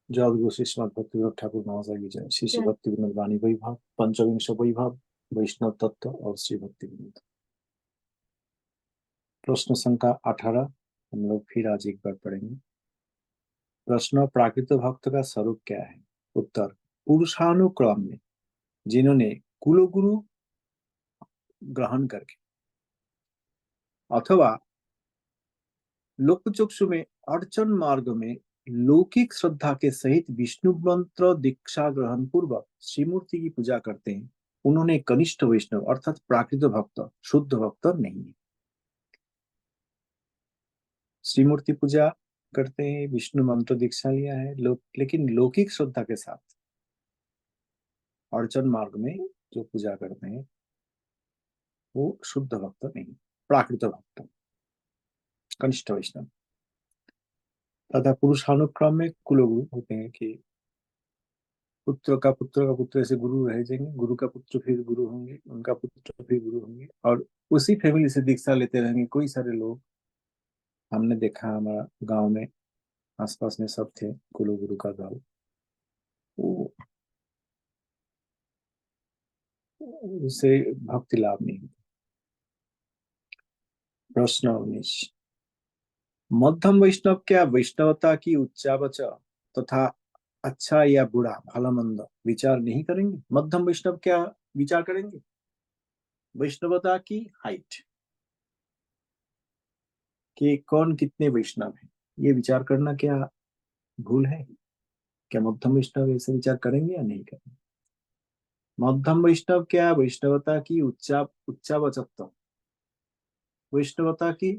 जगद्गुरु श्री श्रीमद् भक्तिवेदांत ठाकुर महाराज की जय। श्री श्री भक्ति विनोद वाणी वैभव पंचविंश वैभव वैष्णव तत्व और श्री भक्ति विनोद। प्रश्न संख्या 18 हम लोग फिर आज एक बार पढ़ेंगे। प्रश्न, प्राकृत भक्त का स्वरूप क्या है? उत्तर, पुरुषानुक्रम में जिन्होंने कुलगुरु ग्रहण करके अथवा लोकचक्षु में अर्चन मार्ग में लौकिक श्रद्धा के सहित विष्णु मंत्र दीक्षा ग्रहण पूर्वक श्रीमूर्ति की पूजा करते हैं, उन्होंने कनिष्ठ वैष्णव अर्थात प्राकृत भक्त शुद्ध भक्त नहीं है। श्रीमूर्ति पूजा करते हैं, विष्णु मंत्र दीक्षा लिया है, लेकिन लौकिक श्रद्धा के साथ अर्चन मार्ग में जो पूजा करते हैं वो शुद्ध भक्त नहीं, प्राकृत भक्त कनिष्ठ वैष्णव। तथा पुरुषानुक्रम में कुलगुरु होते हैं कि पुत्र का पुत्र ऐसे गुरु रह जाएंगे, गुरु का पुत्र फिर गुरु होंगे, उनका पुत्र फिर गुरु होंगे और उसी फैमिली से दीक्षा लेते रहेंगे। कोई सारे लोग हमने देखा, हमारा गांव में आसपास में सब थे कुल गुरु का दल। वो उससे भक्ति लाभ नहीं होता। प्रश्न 19, मध्यम वैष्णव क्या वैष्णवता की उच्चावच तथा अच्छा या बुरा भला मंद विचार नहीं करेंगे? मध्यम वैष्णव क्या विचार करेंगे? वैष्णवता की हाइट, कि कौन कितने वैष्णव है, ये विचार करना क्या भूल है? क्या मध्यम वैष्णव ऐसे विचार करेंगे या नहीं करेंगे? मध्यम वैष्णव क्या वैष्णवता की उच्चावचत्व, वैष्णवता की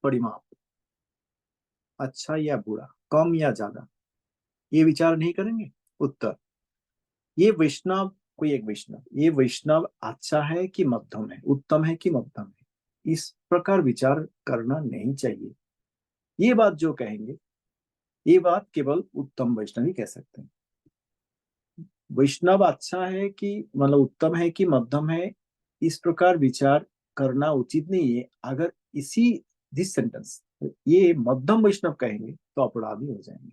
परिमाप, अच्छा या बुरा, कम या ज्यादा, ये विचार नहीं करेंगे? उत्तर, ये वैष्णव, कोई एक वैष्णव, ये वैष्णव अच्छा है कि मध्यम है, उत्तम है कि मध्यम है, इस प्रकार विचार करना नहीं चाहिए। ये बात जो कहेंगे, ये बात केवल उत्तम वैष्णव ही कह सकते हैं। वैष्णव अच्छा है कि मतलब उत्तम है कि मध्यम है, इस प्रकार विचार करना उचित नहीं है। अगर इसी दिस सेंटेंस ये मध्यम वैष्णव कहेंगे तो अपराधी हो जाएंगे।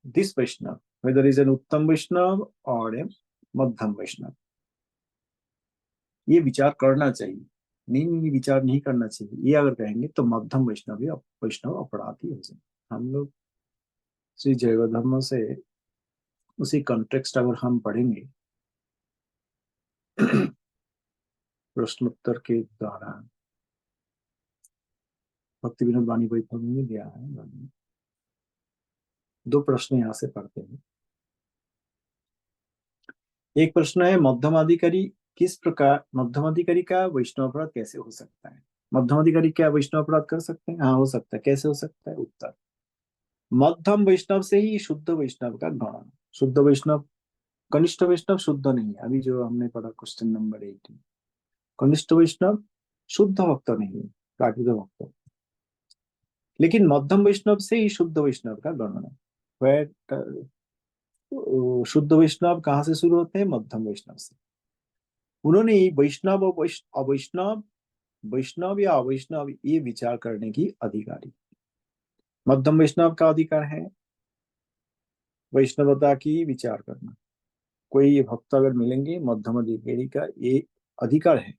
This Vaishnav, whether is an उत्तम वैष्णव और ए मध्यम वैष्णव, ये विचार करना चाहिए। नहीं, विचार नहीं करना चाहिए, ये अगर कहेंगे तो मध्यम वैष्णव अपराधी हो जाएंगे। हम लोग श्री जैव धर्म से उसी कॉन्टेक्स्ट अगर हम पढ़ेंगे प्रश्नोत्तर के द्वारा, भक्ति विनोद वाणी वैभव में दिया है, दो प्रश्न यहाँ से पढ़ते हैं। एक प्रश्न है, मध्यमाधिकारी किस प्रकार, मध्यमाधिकारी का वैष्णव अपराध कैसे हो सकता है? मध्यमाधिकारी क्या वैष्णव अपराध कर सकते हैं? हाँ, हो सकता है। कैसे हो सकता है? उत्तर, मध्यम वैष्णव से ही शुद्ध वैष्णव का गणन। शुद्ध वैष्णव, कनिष्ठ वैष्णव शुद्ध नहीं है, अभी जो हमने पढ़ा क्वेश्चन नंबर 18। कनिष्ठ वैष्णव शुद्ध भक्त नहीं है, प्राकृत भक्त। लेकिन मध्यम वैष्णव से ही शुद्ध वैष्णव का गणन है। शुद्ध वैष्णव कहाँ से शुरू होते हैं? मध्यम वैष्णव से। उन्होंने वैष्णव और अवैष्णव, वैष्णव या अवैष्णव ये विचार करने की अधिकारी। मध्यम वैष्णव का अधिकार है वैष्णवता की विचार करना। कोई भक्त अगर मिलेंगे, मध्यम अधिकारी का ये अधिकार है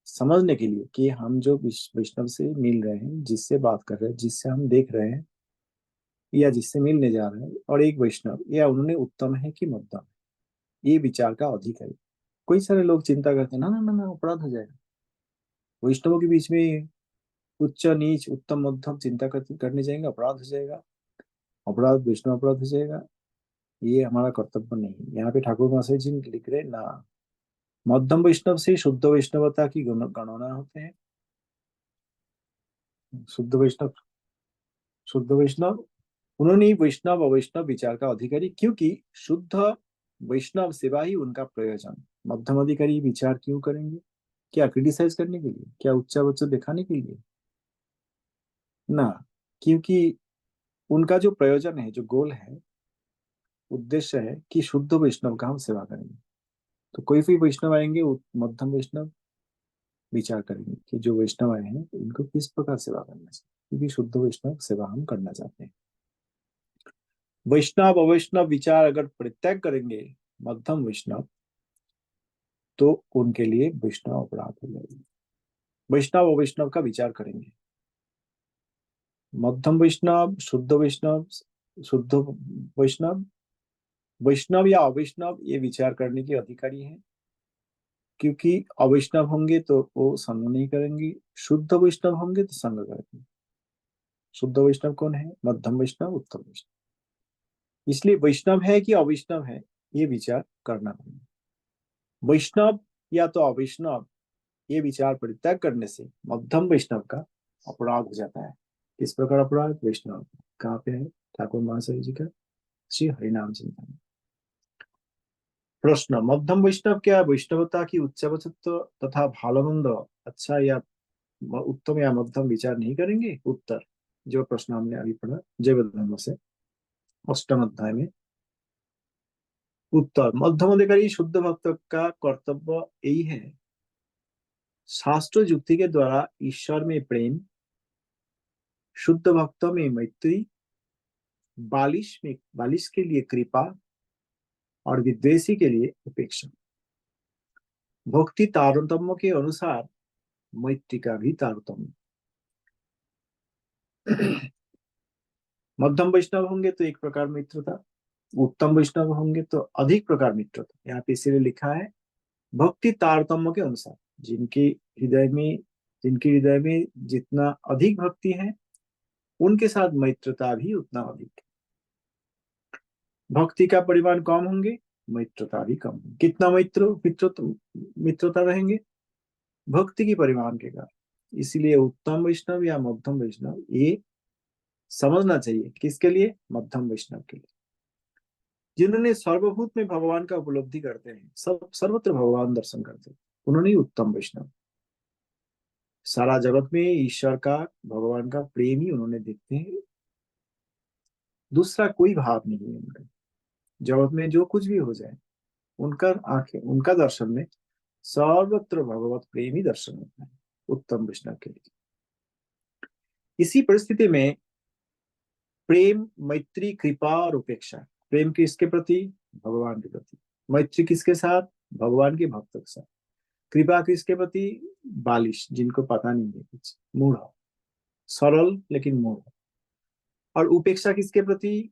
समझने के लिए कि हम जो वैष्णव से मिल रहे हैं, जिससे बात कर रहे हैं, जिससे हम देख रहे हैं या जिससे मिलने जा रहे हैं, और एक वैष्णव या उन्होंने उत्तम है कि मध्यम है, ये विचार का अधिकार है। कोई सारे लोग चिंता करते हैं, ना ना ना ना अपराध हो जाएगा। वैष्णवों के बीच में उच्च नीच उत्तम मध्यम चिंता करने जाएंगे, अपराध हो जाएगा, अपराध वैष्णव अपराध हो जाएगा। ये हमारा कर्तव्य नहीं है। यहाँ पे ठाकुर महाशय जी लिख रहे ना, मध्यम वैष्णव से शुद्ध वैष्णवता की गणना होते हैं। शुद्ध वैष्णव, शुद्ध वैष्णव, उन्होंने वैष्णव अवैष्णव विचार का अधिकारी, क्योंकि शुद्ध वैष्णव सेवा ही उनका प्रयोजन। मध्यम अधिकारी विचार क्यों करेंगे? क्या क्रिटिसाइज करने के लिए? क्या उच्चा बच्चा दिखाने के लिए? ना, क्योंकि उनका जो प्रयोजन है, जो गोल है, उद्देश्य है कि शुद्ध वैष्णव का हम सेवा करेंगे। तो कोई भी वैष्णव आएंगे, मध्यम वैष्णव विचार करेंगे कि जो वैष्णव आए हैं इनको किस प्रकार सेवा करना चाहिए, क्योंकि शुद्ध वैष्णव सेवा हम करना चाहते हैं। वैष्णव अवैष्णव विचार अगर परित्याग करेंगे मध्यम वैष्णव, तो उनके लिए वैष्णव अपराध हो जाएगी। वैष्णव अवैष्णव का विचार करेंगे, मध्यम वैष्णव, शुद्ध वैष्णव, शुद्ध वैष्णव, वैष्णव या अवैष्णव, ये विचार करने के अधिकारी हैं। क्योंकि अवैष्णव होंगे तो वो संग नहीं करेंगे, शुद्ध वैष्णव होंगे तो संग करेंगे। शुद्ध वैष्णव कौन है? मध्यम वैष्णव, उत्तम वैष्णव। इसलिए वैष्णव है कि अवैष्णव है, ये विचार करना पड़ेगा। वैष्णव या तो अवैष्णव, ये विचार परित्याग करने से मध्यम वैष्णव का अपराध हो जाता है। किस प्रकार अपराध? वैष्णव कहाँ पे है? ठाकुर महाशय जी का श्री हरिनाम चिंतन। प्रश्न, मध्यम वैष्णव क्या वैष्णवता की उच्चवचत्व तथा भालमंद, अच्छा या उत्तम या मध्यम विचार नहीं करेंगे? उत्तर, जो प्रश्न हमने अभी पढ़ा जय धर्म से अष्टम अध्याय में। उत्तर, मध्यम अधिकारी शुद्ध भक्त का कर्तव्य यही है, शास्त्र युक्ति के द्वारा ईश्वर में प्रेम, शुद्ध भक्तों में मैत्री, बालिश के लिए कृपा और विद्वेषी के लिए उपेक्षा। भक्ति तारतम्य के अनुसार मैत्री का भी तारतम्य। मध्यम वैष्णव होंगे तो एक प्रकार मित्रता, उत्तम वैष्णव होंगे तो अधिक प्रकार मित्रता। यहाँ पे इसीलिए लिखा है भक्ति तारतम्य के अनुसार। जिनके हृदय में जिनके हृदय में जितना अधिक भक्ति है, उनके साथ मित्रता भी उतना अधिक। भक्ति का परिमाण कम होंगे, मित्रता भी कम होगी। कितना मित्रता रहेंगे? भक्ति की परिमाण के कारण। इसलिए उत्तम वैष्णव या मध्यम वैष्णव, ये समझना चाहिए किसके लिए? मध्यम वैष्णव के लिए, जिन्होंने सर्वभूत में भगवान का उपलब्धि करते हैं, सब सर्वत्र भगवान दर्शन करते हैं, उन्होंने ही उत्तम वैष्णव। सारा जगत में ईश्वर का, भगवान का प्रेम ही उन्होंने देखते हैं, दूसरा कोई भाव नहीं है उनका। जगत में जो कुछ भी हो जाए, उनका आंखें, उनका दर्शन में सर्वत्र भगवत प्रेम ही दर्शन होता है उत्तम वैष्णव के लिए। इसी परिस्थिति में प्रेम, मैत्री, कृपा और उपेक्षा। प्रेम किसके प्रति? भगवान के प्रति। मैत्री किसके साथ? भगवान के भक्त के साथ। कृपा किसके प्रति? बालिश, जिनको पता नहीं है कुछ, मूढ़, सरल लेकिन मूढ़। और उपेक्षा किसके प्रति?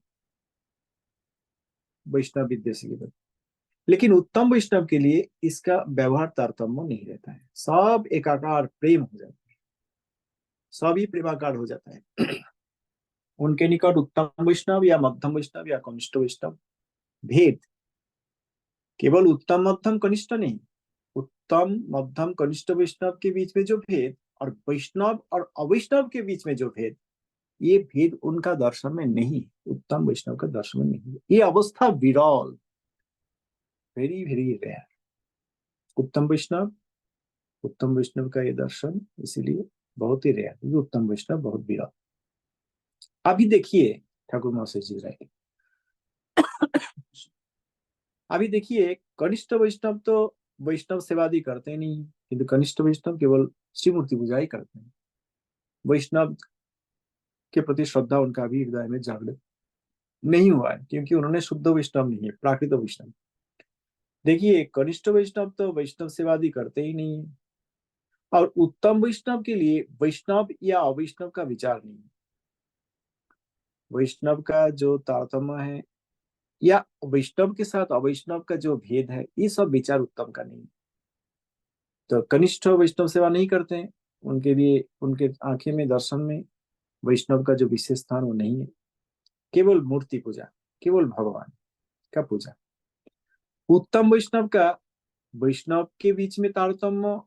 वैष्णव विद्वेषी के प्रति। लेकिन उत्तम वैष्णव के लिए इसका व्यवहार तारतम्य नहीं रहता है, सब एकाकार प्रेम हो जाता है, सभी प्रेमाकार हो जाता है। उनके निकट उत्तम वैष्णव या मध्यम वैष्णव या कनिष्ठ वैष्णव भेद, केवल उत्तम मध्यम कनिष्ठ नहीं, उत्तम मध्यम कनिष्ठ वैष्णव के बीच में जो भेद और वैष्णव और अवैष्णव के बीच में जो भेद, ये भेद उनका दर्शन में नहीं, उत्तम वैष्णव का दर्शन में नहीं। ये अवस्था विरल, वेरी वेरी रेयर। उत्तम वैष्णव का ये दर्शन इसीलिए बहुत ही रेयर, क्योंकि उत्तम वैष्णव बहुत विरल। अभी देखिए ठाकुर महाशय जी रहे, अभी देखिए कनिष्ठ वैष्णव तो वैष्णव सेवादि करते नहीं, किंतु कनिष्ठ वैष्णव केवल शिव मूर्ति पूजा ही करते हैं। वैष्णव के प्रति श्रद्धा उनका भी हृदय में जागृत नहीं हुआ है, क्योंकि उन्होंने शुद्ध वैष्णव नहीं है, प्राकृत वैष्णव। देखिए कनिष्ठ वैष्णव तो वैष्णव सेवादि करते ही नहीं है, और उत्तम वैष्णव के लिए वैष्णव या अवैष्णव का विचार नहीं है। वैष्णव का जो तारतम्य है या वैष्णव के साथ अवैष्णव का जो भेद है, ये सब विचार उत्तम का नहीं। तो कनिष्ठ वैष्णव सेवा नहीं करते हैं, उनके लिए, उनके आंखें में, दर्शन में वैष्णव का जो विशेष स्थान वो नहीं है, केवल मूर्ति पूजा, केवल भगवान का पूजा। उत्तम वैष्णव का वैष्णव के बीच में तारतम्य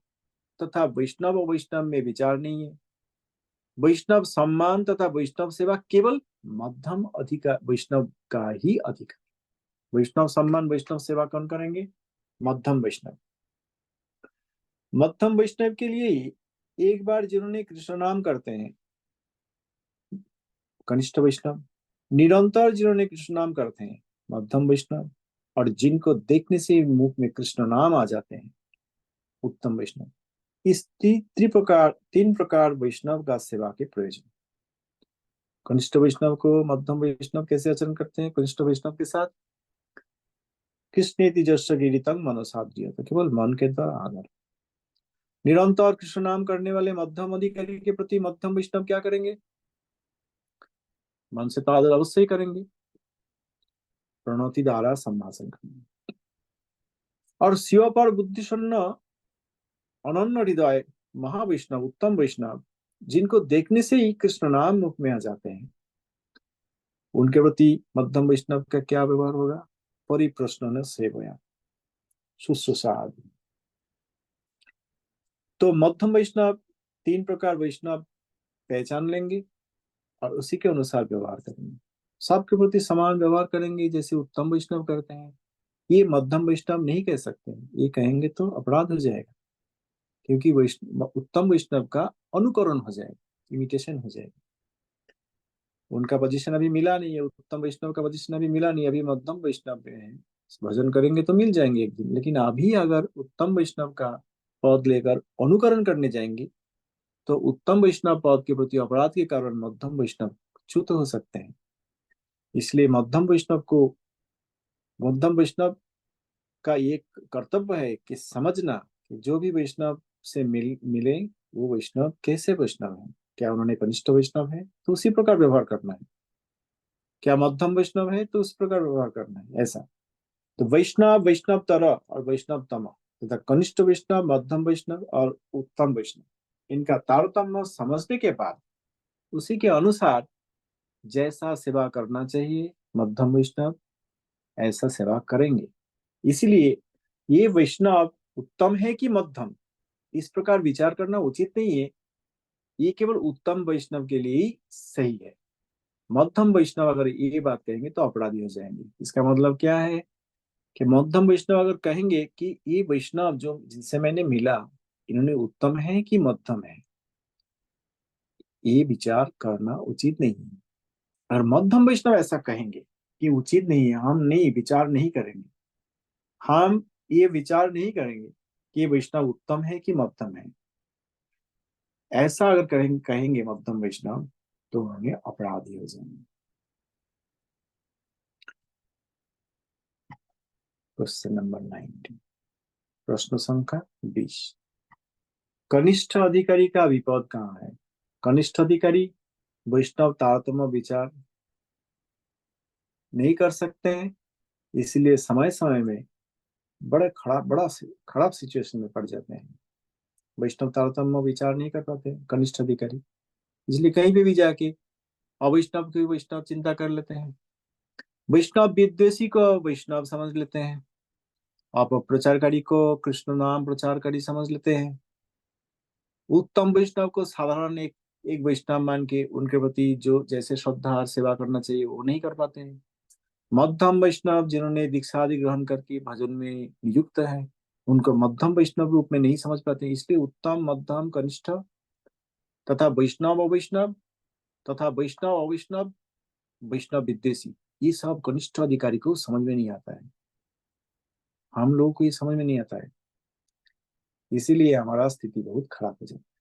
तथा वैष्णव और वैष्णव में विचार नहीं है। वैष्णव सम्मान तथा वैष्णव सेवा केवल मध्यम अधिकार वैष्णव का ही अधिकार। वैष्णव सम्मान, वैष्णव सेवा कौन करेंगे? मध्यम वैष्णव। मध्यम वैष्णव के लिए एक बार जिन्होंने कृष्ण नाम करते हैं, कनिष्ठ वैष्णव। निरंतर जिन्होंने कृष्ण नाम करते हैं, मध्यम वैष्णव। और जिनको देखने से मुख में कृष्ण नाम आ जाते हैं, उत्तम वैष्णव। इस तीन प्रकार वैष्णव का सेवा के प्रयोजन। कनिष्ठ वैष्णव को मध्यम वैष्णव कैसे आचरण करते हैं कनिष्ठ वैष्णव के साथ? कृष्ण तेजस्व गिरितंग मनोसाध्य, तो केवल मन के द्वारा आदर। निरंतर कृष्ण नाम करने वाले मध्यम अधिकारी के प्रति मध्यम वैष्णव क्या करेंगे? मन से तो आदर अवश्य ही करेंगे, प्रणति द्वारा संभाषण करेंगे। और शिव पर बुद्धि शून्य अनन्य हृदय महावैष्णव उत्तम वैष्णव, जिनको देखने से ही कृष्ण नाम मुख में आ जाते हैं, उनके प्रति मध्यम वैष्णव का क्या व्यवहार होगा? परिप्रश्न सेवया शुश्रूषा। तो मध्यम वैष्णव तीन प्रकार वैष्णव पहचान लेंगे और उसी के अनुसार व्यवहार करेंगे। सबके प्रति समान व्यवहार करेंगे जैसे उत्तम वैष्णव करते हैं। ये मध्यम वैष्णव नहीं कह सकते हैं, ये कहेंगे तो अपराध हो जाएगा, क्योंकि वैष्णव उत्तम वैष्णव का अनुकरण हो जाएगा, इमिटेशन हो जाएगा। उनका पोजीशन अभी मिला नहीं है, उत्तम वैष्णव का पोजीशन अभी मिला नहीं, अभी मध्यम वैष्णव पे है। भजन करेंगे तो मिल जाएंगे एक दिन, लेकिन अभी अगर उत्तम वैष्णव का पद लेकर अनुकरण करने जाएंगे तो उत्तम वैष्णव पद के प्रति अपराध के कारण मध्यम वैष्णव च्युत हो सकते हैं। इसलिए मध्यम वैष्णव का ये कर्तव्य है कि समझना कि जो भी वैष्णव से मिले वो वैष्णव कैसे वैष्णव है। क्या उन्होंने कनिष्ठ वैष्णव है तो उसी प्रकार व्यवहार करना है, क्या मध्यम वैष्णव है तो उस प्रकार व्यवहार करना है, ऐसा। तो वैष्णव वैष्णव तरह और वैष्णव तम तथा कनिष्ठ वैष्णव मध्यम वैष्णव और उत्तम वैष्णव, इनका तारतम्य समझने के बाद उसी के अनुसार जैसा सेवा करना चाहिए मध्यम वैष्णव ऐसा सेवा करेंगे। इसीलिए ये वैष्णव उत्तम है कि मध्यम, इस प्रकार विचार करना उचित नहीं है। ये केवल उत्तम वैष्णव के लिए ही सही है। मध्यम वैष्णव अगर ये बात कहेंगे तो अपराधी हो जाएंगे। इसका मतलब क्या है कि मध्यम वैष्णव अगर कहेंगे कि ये वैष्णव जो जिनसे मैंने मिला इन्होंने उत्तम है कि मध्यम है, ये विचार करना उचित नहीं है। और मध्यम वैष्णव ऐसा कहेंगे कि उचित नहीं है, हम नहीं विचार नहीं करेंगे, हम ये विचार नहीं करेंगे कि ये वैष्णव उत्तम है कि मध्यम है, ऐसा अगर कहेंगे मध्यम वैष्णव तो उन्हें अपराधी हो जाएंगे। क्वेश्चन नंबर 19, प्रश्न संख्या 20। कनिष्ठ अधिकारी का विपद कहाँ है? कनिष्ठ अधिकारी वैष्णव तारतम्य विचार नहीं कर सकते हैं, इसलिए समय समय में बड़ा खराब सिचुएशन में पड़ जाते हैं। वैष्णव तारतम्य विचार नहीं कर पाते कनिष्ठ अधिकारी, इसलिए कहीं पे भी जाके अवैष्णव की वैष्णव चिंता कर लेते हैं, वैष्णव विद्वेषी को वैष्णव समझ लेते हैं, आप प्रचारकारी को कृष्ण नाम प्रचारकारी समझ लेते हैं, उत्तम वैष्णव को साधारण एक वैष्णव मान के उनके प्रति जो जैसे श्रद्धा और सेवा करना चाहिए वो नहीं कर पाते हैं। मध्यम वैष्णव जिन्होंने दीक्षा आदि ग्रहण करके भजन में नियुक्त है उनको मध्यम वैष्णव रूप में नहीं समझ पाते, इसलिए उत्तम मध्यम कनिष्ठ तथा वैष्णव अवैष्णव तथा वैष्णव अवैष्णव वैष्णव विद्वेषी, ये सब कनिष्ठ अधिकारी को समझ में नहीं आता है, हम लोगों को ये समझ में नहीं आता है, इसीलिए हमारा स्थिति बहुत खराब हो जाती है।